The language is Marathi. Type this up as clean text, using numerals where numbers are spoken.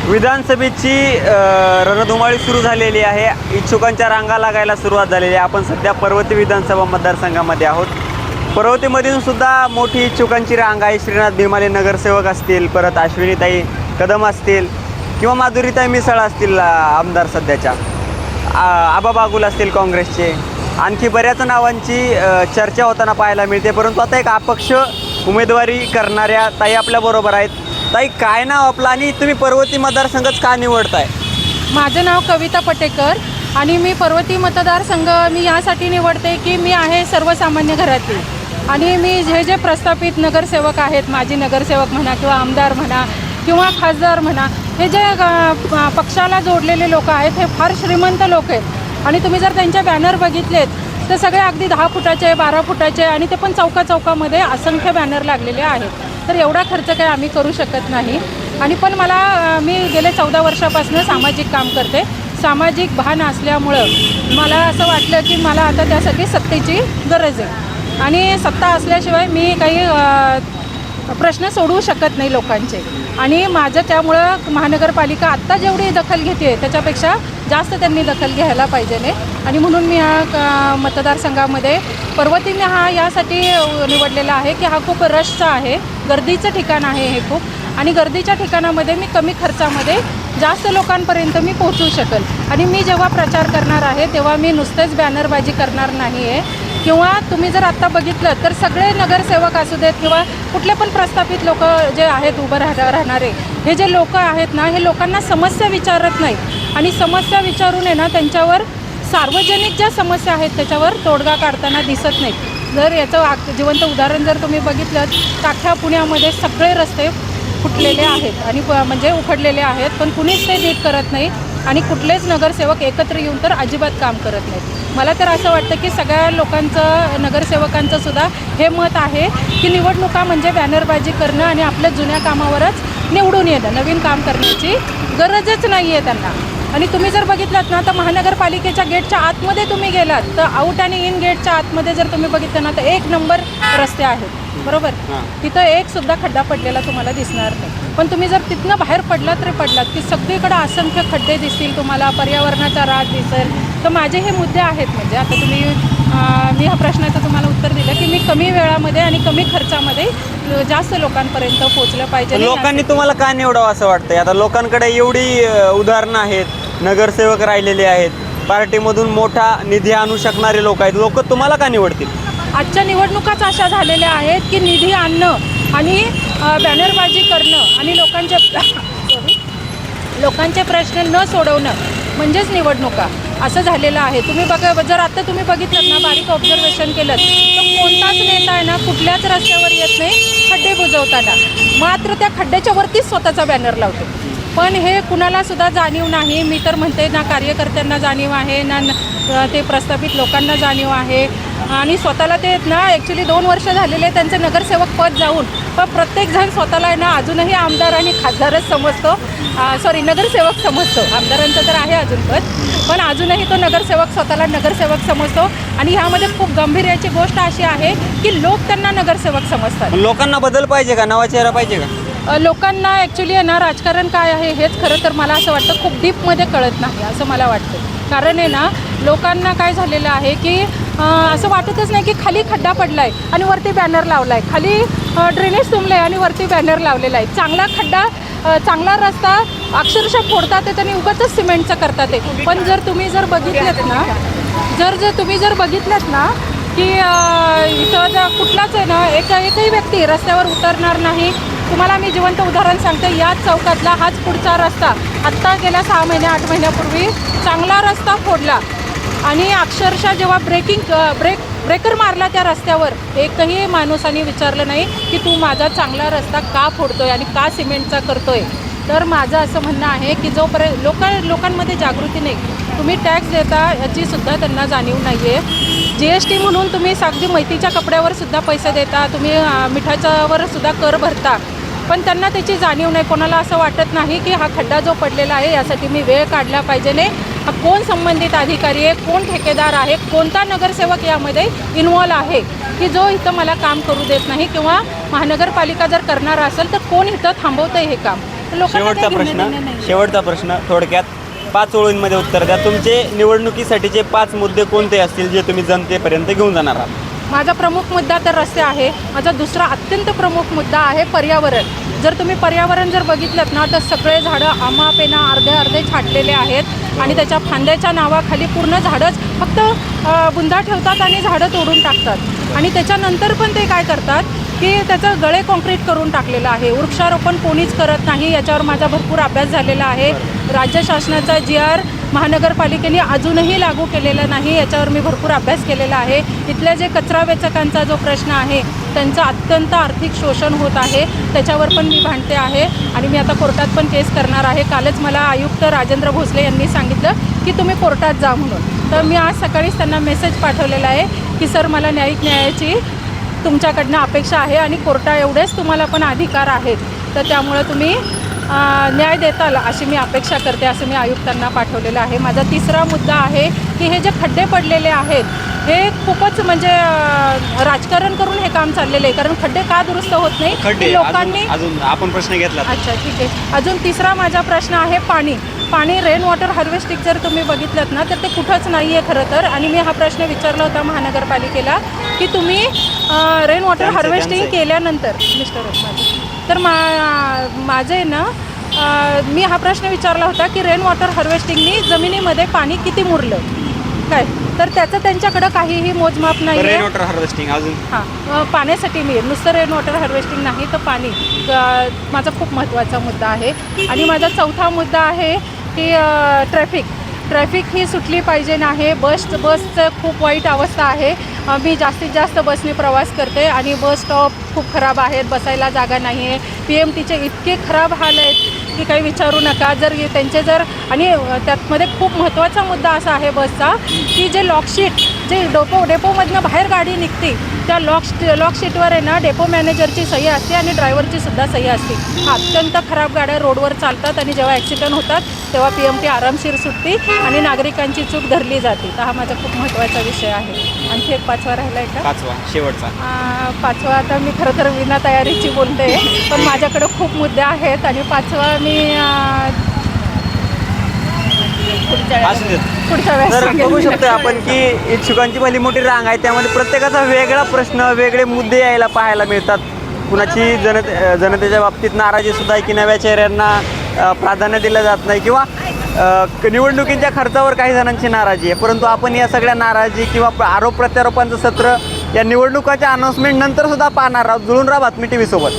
विधानसभेची रणधुमाळी सुरू झालेली आहे. इच्छुकांच्या रांगा लागायला सुरुवात झालेली आहे. आपण सध्या पर्वती विधानसभा मतदारसंघामध्ये आहोत. पर्वतीमधून सुद्धा मोठी इच्छुकांची रांग आहे. श्रीनाथ भीमाले नगरसेवक असतील, परत अश्विनीताई कदम असतील किंवा माधुरीताई मिसाळ असतील आमदार सध्याच्या, आबा बागुल असतील काँग्रेसचे, आणखी बऱ्याच नावांची चर्चा होताना पाहायला मिळते. परंतु आता एक अपक्ष उमेदवारी करणाऱ्या ताई आपल्याबरोबर आहेत. ताई, काय नाव आपलं आणि तुम्ही पर्वती मतदारसंघच का निवडताय? माझं नाव कविता पटेकर आणि मी पर्वती मतदारसंघ यासाठी निवडते की मी आहे सर्वसामान्य घरातील आणि मी जे प्रस्थापित नगरसेवक आहेत, माजी नगरसेवक म्हणा किंवा आमदार म्हणा किंवा खासदार म्हणा, हे जे पक्षाला जोडलेले लोक आहेत हे फार श्रीमंत लोक आहेत आणि तुम्ही जर त्यांचे बॅनर बघितलेत तर सगळे अगदी 10 फुटाचे 12 फुटाचे आणि ते पण चौकाचौकामध्ये असंख्य बॅनर लागलेले आहेत. तर एवढा खर्च काही आम्ही करू शकत नाही. आणि पण मी गेले 14 वर्षापासून सामाजिक काम करते. सामाजिक भान असल्यामुळं मला असं वाटलं की मला आता त्यासाठी सत्तेची गरज आहे आणि सत्ता असल्याशिवाय मी काही प्रश्न सोडवू शकत नाही लोकांचे. आणि माझं त्यामुळं महानगरपालिका आत्ता जेवढी दखल घेते त्याच्यापेक्षा जास्त त्यांनी दखल घ्यायला पाहिजे नाही. आणि म्हणून मी हा मतदारसंघामध्ये पर्वतीने हा यासाठी निवडलेला आहे की हा खूप रशचा आहे, गर्दीचं ठिकाण आहे हे खूप. आणि गर्दीच्या ठिकाणामध्ये मी कमी खर्चामध्ये जास्त लोकांपर्यंत मी पोहोचू शकेल. आणि मी जेव्हा प्रचार करणार आहे तेव्हा मी नुसतेच बॅनरबाजी करणार नाही आहे. किंवा तुम्ही जर आत्ता बघितलं तर सगळे नगरसेवक असू देत किंवा कुठले पण प्रस्थापित लोक जे आहेत उभं राहणारे हे जे लोक आहेत ना, हे लोकांना समस्या विचारत नाहीत आणि समस्या विचारून आहे ना त्यांच्यावर सार्वजनिक ज्या समस्या आहेत त्याच्यावर तोडगा काढताना दिसत नाहीत. जर याचं जिवंत उदाहरण जर तुम्ही बघितलं तर अख्ख्या पुण्यामध्ये सगळे रस्ते फुटलेले आहेत आणि म्हणजे उखडलेले आहेत, पण कुणीच ते नीट करत नाही आणि कुठलेच नगरसेवक एकत्र येऊन तर अजिबात काम करत नाहीत. मला तर असं वाटतं की सगळ्या लोकांचं, नगरसेवकांचं सुद्धा हे मत आहे की निवडणुका म्हणजे बॅनरबाजी करणं आणि आपल्या जुन्या कामावरच निवडून येणं, नवीन काम करण्याची गरजच नाही आहे त्यांना. आणि तुम्ही जर बघितलात ना तर महानगरपालिकेच्या गेटच्या आतमध्ये तुम्ही गेलात तर आऊट आणि इन गेटच्या आतमध्ये जर तुम्ही बघितलं ना तर 1 नंबर रस्ते आहेत, बरोबर. तिथं एक सुद्धा खड्डा पडलेला तुम्हाला दिसणार नाही. पण तुम्ही जर तिथनं बाहेर पडलात की सगळीकडे असंख्य खड्डे दिसतील तुम्हाला, पर्यावरणाचा ऱ्हास दिसेल. तर माझे हे मुद्दे आहेत. म्हणजे आता मी ह्या प्रश्नाचं तुम्हाला उत्तर दिलं की मी कमी वेळामध्ये आणि कमी खर्चामध्ये जास्त लोकांपर्यंत पोहोचलं पाहिजे. लोकांनी तुम्हाला का निवडावं असं वाटतंय? आता लोकांकडे एवढी उदाहरणं आहेत, नगरसेवक राहिलेले आहेत, पार्टीमधून मोठा निधी आणू शकणारे लोक आहेत, लोक तुम्हाला का निवडतील? आजच्या निवडणुकाच अशा झालेल्या आहेत की निधी आणणं आणि बॅनरबाजी करणं आणि लोकांचे प्रश्न न सोडवणं म्हणजेच निवडणुका असं झालेलं आहे. तुम्ही जर आता तुम्ही बघितलं ना, बारीक ऑब्झर्वेशन केलं तर कोणताच नेता आहे ना कुठल्याच रस्त्यावर येत नाही खड्डे बुजवताना, मात्र त्या खड्ड्याच्या वरतीच स्वतःचा बॅनर लावतो. पण हे कुणाला सुद्धा जाणीव नाही. मी तर म्हणते ना कार्यकर्त्यांना जाणीव आहे ना ते प्रस्थापित लोकांना जाणीव आहे. आणि स्वतःला ते ना ॲक्च्युली 2 वर्ष झालेले त्यांचे नगरसेवक पद जाऊन, पण प्रत्येकजण स्वतःला आहे ना अजूनही आमदार आणि खासदारच समजतो, नगरसेवक समजतो. आमदारांचं तर आहे अजून पद, पण अजूनही तो नगरसेवक स्वतःला नगरसेवक समजतो. आणि ह्यामध्ये खूप गंभीर्याची गोष्ट अशी आहे की लोक त्यांना नगरसेवक समजतात. लोकांना बदल पाहिजे का? नवा चेहरा पाहिजे का? लोकांना ॲक्च्युली आहे ना राजकारण काय आहे हेच खरं तर मला असं वाटतं खूप डीपमध्ये कळत नाही असं मला वाटतं. कारण आहे ना लोकांना काय झालेलं आहे की असं वाटतच नाही की खाली खड्डा पडला आहे आणि वरती बॅनर लावला आहे, खाली ड्रेनेज तुंबलं आहे आणि वरती बॅनर लावलेला आहे. चांगला खड्डा, चांगला रस्ता अक्षरशः फोडतात ते आणि उगाचच सिमेंटचं करतात ते. पण जर तुम्ही बघितलेत ना की इथं कुठलाच आहे ना एकही व्यक्ती रस्त्यावर उतरणार नाही. तुम्हाला मी जिवंत उदाहरण सांगते. याच चौकातला हाच पुढचा रस्ता आत्ता गेल्या 6 महिने 8 महिन्यापूर्वी चांगला रस्ता फोडला आणि अक्षरशः जेव्हा ब्रेकर मारला त्या रस्त्यावर एकही माणसाने विचारलं नाही की तू माझा चांगला रस्ता का फोडतोय आणि का सिमेंटचा करतोय. तर माझं असं म्हणणं आहे की जोपर्यंत लोकांमध्ये जागृती नाही, तुम्ही टॅक्स देता याचीसुद्धा त्यांना जाणीव नाही आहे. GST म्हणून तुम्ही अगदी मैतीच्या कपड्यावर सुद्धा पैसे देता, तुम्ही मिठाच्यावर सुद्धा कर भरता, पण त्यांना त्याची जाणीव नाही. कोणाला असं वाटत नाही की हा खड्डा जो पडलेला आहे यासाठी मी वेळ काढला पाहिजे. नाही, हा कोण संबंधित अधिकारी आहे, कोण ठेकेदार आहे, कोणता नगरसेवक यामध्ये इन्वॉल्व आहे की जो इथं मला काम करू देत नाही, किंवा महानगरपालिका जर करणार असेल तर कोण इथं थांबवतं हे काम. लोकांना काही घेणं देणं नाही. शेवटचा प्रश्न थोडक्यात 5 ओळींमध्ये उत्तर द्या. तुमचे निवडणुकीसाठीचे 5 मुद्दे कोणते असतील जे तुम्ही जनतेपर्यंत घेऊन जाणार आहात? माझा प्रमुख मुद्दा तर रस्ते आहे. माझा दुसरा अत्यंत प्रमुख मुद्दा आहे पर्यावरण. जर तुम्ही पर्यावरण जर बघितलं ना तर सगळे झाडं आमापेना अर्धे छाटलेले आहेत आणि त्याच्या फांद्याच्या नावाखाली पूर्ण झाडंच फक्त बुंदा ठेवतात आणि झाडं तोडून टाकतात. आणि त्याच्यानंतर पण ते काय करतात की त्याचं गळे कॉन्क्रीट करून टाकलेलं आहे. वृक्षारोपण कोणीच करत नाही. याच्यावर माझा भरपूर अभ्यास झालेला आहे. राज्य शासनाचा GR महानगरपालिकेने अजूनही लागू केलेला नाही. याच्यावर मी भरपूर अभ्यास केलेला आहे. इथले जे कचरा वेचकांचा जो प्रश्न आहे त्यांचं अत्यंत आर्थिक शोषण होत आहे. त्याच्यावर पण मी भांडते आहे आणि मी आता कोर्टात पण केस करणार आहे. कालच मला आयुक्त राजेंद्र भोसले यांनी सांगितलं की तुम्ही कोर्टात जा म्हणून. तर मी आज सकाळीच त्यांना मेसेज पाठवलेला आहे की सर मला न्यायाची तुमच्याकडनं अपेक्षा आहे आणि कोर्टा एवढेच तुम्हाला पण अधिकार आहेत. तर त्यामुळे तुम्ही न्याय देताल अशी मी अपेक्षा करते असं मी आयुक्तांना पाठवलेलं आहे. माझा तिसरा मुद्दा आहे की हे जे खड्डे पडलेले आहेत हे खूपच म्हणजे राजकारण करून हे काम चाललेलं आहे. कारण खड्डे का दुरुस्त होत नाही की लोकांनी अजून आपण प्रश्न घेतला. अच्छा ठीक आहे. अजून तिसरा माझा प्रश्न आहे पाणी रेन वॉटर हार्वेस्टिंग जर तुम्ही बघितलं ना तर ते कुठंच नाही आहे खरं तर. आणि मी हा प्रश्न विचारला होता महानगरपालिकेला की तुम्ही रेन वॉटर हार्वेस्टिंग केल्यानंतर तर माझे ना मी हा प्रश्न विचारला होता की रेन वॉटर हार्वेस्टिंगनी जमिनीमध्ये पाणी किती मुरलं काय. तर त्याचं त्यांच्याकडं काहीही मोजमाप नाही रेन वॉटर हार्वेस्टिंग अजून हां पाण्यासाठी मी नुसतं रेन वॉटर हार्वेस्टिंग नाही तर पाणी माझा खूप महत्त्वाचा मुद्दा आहे. आणि माझा चौथा मुद्दा आहे की ट्रॅफिक ही सुटली पाहिजे नाही. बसचं खूप वाईट अवस्था आहे. मी जास्तीत जास्त बसने प्रवास करते आणि बस स्टॉप खूप खराब आहेत. बसायला जागा नाही आहे. PMTचे इतके खराब हाल आहेत की काही विचारू नका. त्यांचे आणि त्यातमध्ये खूप महत्त्वाचा मुद्दा असा आहे बसचा की जे लॉकशीट जे डेपोमधनं बाहेर गाडी निघते त्या लॉकशीटवर आहे ना डेपो मॅनेजरची सही असते आणि ड्रायव्हरची सुद्धा सही असते. अत्यंत खराब गाड्या रोडवर चालतात आणि जेव्हा ॲक्सिडेंट होतात तेव्हा PMT आरामशीर सुटते आणि नागरिकांची चूक धरली जाते. तर हा माझा खूप महत्त्वाचा विषय आहे. आणखी एक 5वा राहिला आहे का? 5वा शेवटचा. 5वा आता मी खरं तर विना तयारीची बोलते पण माझ्याकडे खूप मुद्दे आहेत. आणि 5वा मी पुढच्या वेळेस तर सांगेन. बघू शकतो आपण की इच्छुकांची भली मोठी रांग आहे. त्यामध्ये प्रत्येकाचा वेगळा प्रश्न वेगळे मुद्दे यायला पाहायला मिळतात. कुणाची जनतेच्या बाबतीत नाराजी सुद्धा आहे की नव्या चेहऱ्यांना प्राधान्य दिलं जात नाही किंवा निवडणुकीच्या खर्चावर काही जणांची नाराजी आहे. परंतु आपण या सगळ्या नाराजी किंवा आरोप प्रत्यारोपांचं सत्र या निवडणुकाच्या अनाऊन्समेंट नंतर सुद्धा पाहणार आहोत. जुळून राहा बातमी TV सोबत.